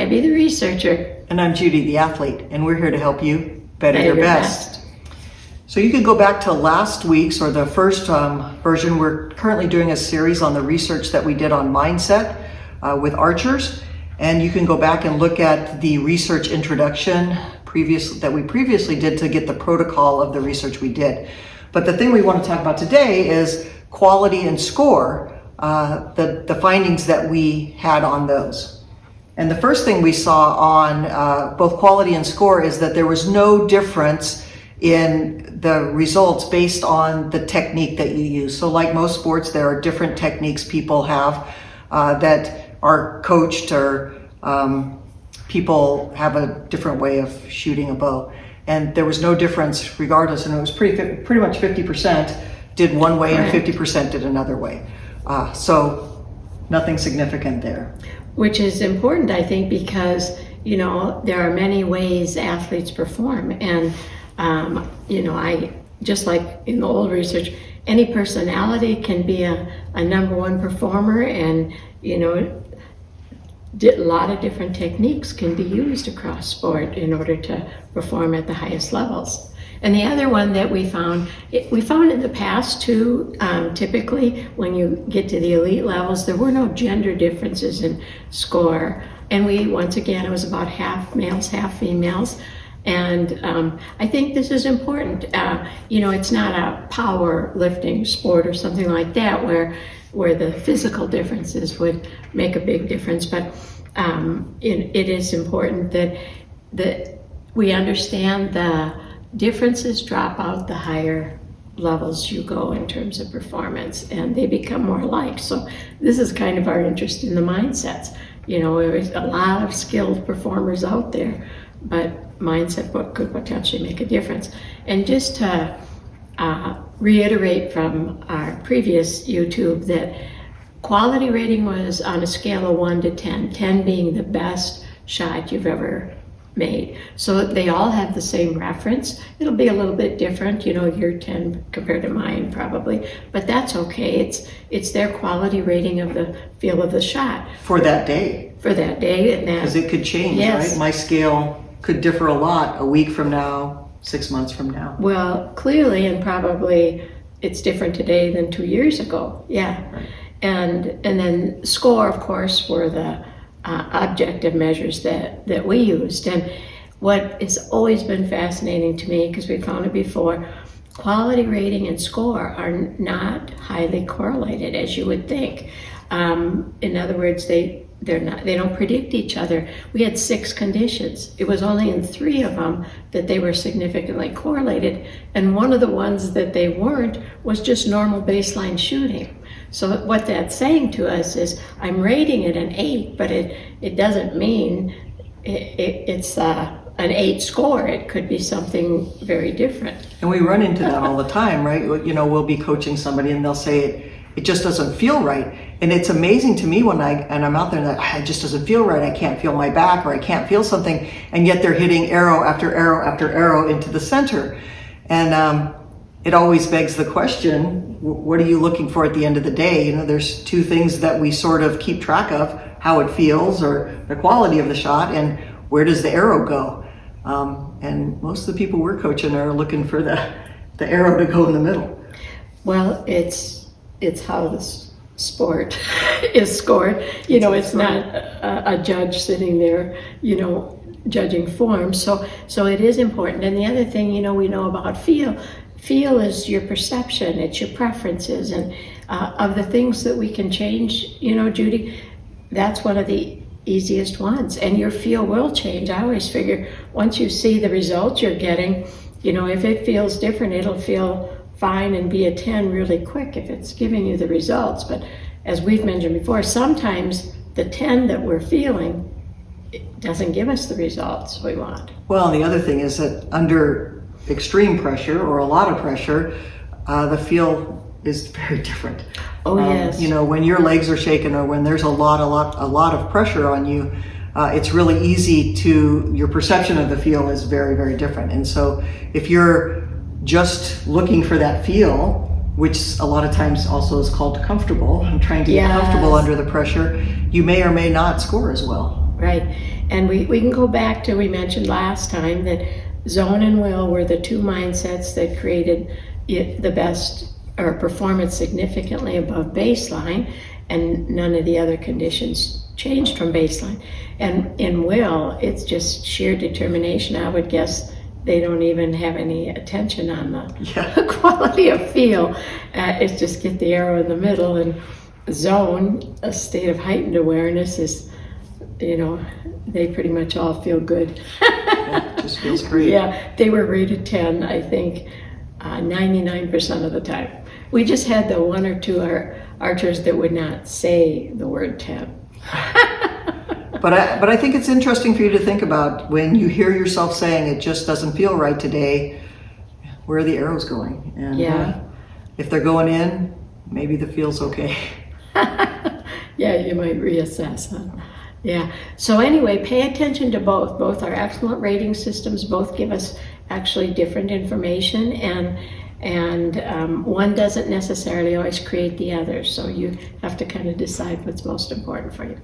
Debbie, the researcher. And I'm Judy, the athlete, and we're here to help you better your best. So you can go back to last week's or the first version. We're currently doing a series on the research that we did on mindset with archers. And you can go back and look at the research introduction that we previously did to get the protocol of the research we did. But the thing we want to talk about today is quality and score, the findings that we had on those. And the first thing we saw on both quality and score is that there was no difference in the results based on the technique that you use. So like most sports, there are different techniques people have that are coached, or people have a different way of shooting a bow. And there was no difference regardless, and it was pretty much 50% did one way and 50% did another way. So nothing significant there. Which is important, I think, because, there are many ways athletes perform. And, I just like in the old research, any personality can be a number one performer, and, a lot of different techniques can be used across sport in order to perform at the highest levels. And the other one that we found in the past too, typically when you get to the elite levels, there were no gender differences in score. And once again, it was about half males, half females. And I think this is important. It's not a power lifting sport or something like that where the physical differences would make a big difference. But it is important that we understand the differences drop out the higher levels you go in terms of performance, and they become more alike. So this is kind of our interest in the mindsets. There's a lot of skilled performers out there, but mindset could potentially make a difference. And just to reiterate from our previous YouTube that quality rating was on a scale of 1 to 10, 10 being the best shot you've ever made. So they all have the same reference. It'll be a little bit different, your 10 compared to mine probably, but that's okay. It's their quality rating of the feel of the shot. For that day. Because it could change, yes. Right? My scale could differ a lot a week from now, 6 months from now. Well, clearly, and probably it's different today than 2 years ago. Yeah. Right. And then score, of course, were the objective measures that we used. And what has always been fascinating to me, because we found it before, quality rating and score are not highly correlated as you would think. In other words, they don't predict each other. We had 6 conditions. It was only in 3 of them that they were significantly correlated, and one of the ones that they weren't was just normal baseline shooting. So what that's saying to us is, I'm rating it an 8, but it doesn't mean it's an 8 score. It could be something very different. And we run into that all the time, right? We'll be coaching somebody and they'll say it just doesn't feel right. And it's amazing to me when I'm out there and it just doesn't feel right. I can't feel my back, or I can't feel something, and yet they're hitting arrow after arrow after arrow into the center. And it always begs the question, what are you looking for at the end of the day? There's 2 things that we sort of keep track of: how it feels, or the quality of the shot, and where does the arrow go? And most of the people we're coaching are looking for the arrow to go in the middle. Well, it's how this sport is scored. It's not a judge sitting there, judging form. So it is important. And the other thing, we know about feel. Feel is your perception, it's your preferences, and of the things that we can change, Judy, that's one of the easiest ones. And your feel will change. I always figure once you see the results you're getting, if it feels different, it'll feel fine and be a 10 really quick if it's giving you the results. But as we've mentioned before, sometimes the 10 that we're feeling, it doesn't give us the results we want. Well, the other thing is that under extreme pressure or a lot of pressure, the feel is very different. Oh, yes. When your legs are shaking, or when there's a lot of pressure on you, it's really easy your perception of the feel is very, very different. And so if you're just looking for that feel, which a lot of times also is called comfortable, I'm trying to get comfortable under the pressure, you may or may not score as well. Right. And we can go back to, we mentioned last time that zone and will were the two mindsets that created the best or performance significantly above baseline, and none of the other conditions changed from baseline. And in will, it's just sheer determination. I would guess they don't even have any attention on the quality of feel. It's just get the arrow in the middle. And zone, a state of heightened awareness, is, they pretty much all feel good. It just feels great. Yeah, they were rated 10, I think, 99% of the time. We just had the one or two archers that would not say the word 10. But I think it's interesting for you to think about when you hear yourself saying it just doesn't feel right today, where are the arrows going? And if they're going in, maybe the feel's okay. Yeah, you might reassess, huh? Yeah. So anyway, pay attention to both. Both are excellent rating systems. Both give us actually different information, and one doesn't necessarily always create the other. So you have to kind of decide what's most important for you.